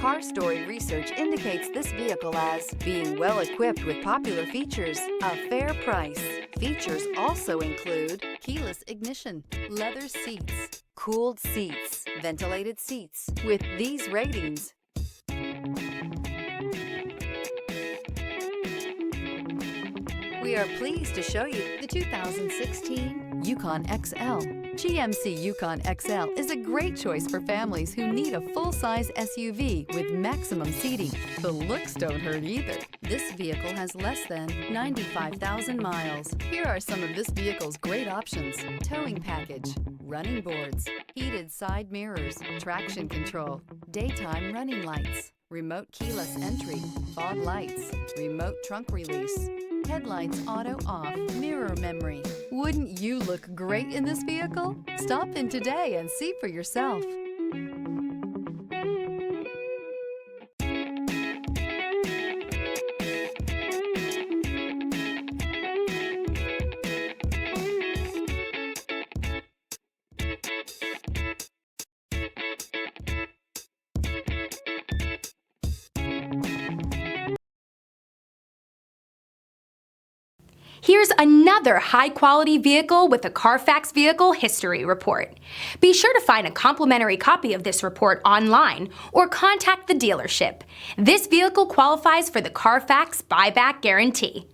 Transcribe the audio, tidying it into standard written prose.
Car Story research indicates this vehicle as being well equipped with popular features, a fair price. Features also include keyless ignition, leather seats, cooled seats, ventilated seats. With these ratings, we are pleased to show you the 2016 Yukon XL. GMC Yukon XL is a great choice for families who need a full-size SUV with maximum seating. The looks don't hurt either. This vehicle has less than 95,000 miles. Here are some of this vehicle's great options: towing package, running boards, heated side mirrors, traction control, daytime running lights, remote keyless entry, fog lights, remote trunk release, headlights auto off, mirror memory. Wouldn't you look great in this vehicle? Stop in today and see for yourself. Here's another high-quality vehicle with a Carfax Vehicle History Report. Be sure to find a complimentary copy of this report online or contact the dealership. This vehicle qualifies for the Carfax Buyback Guarantee.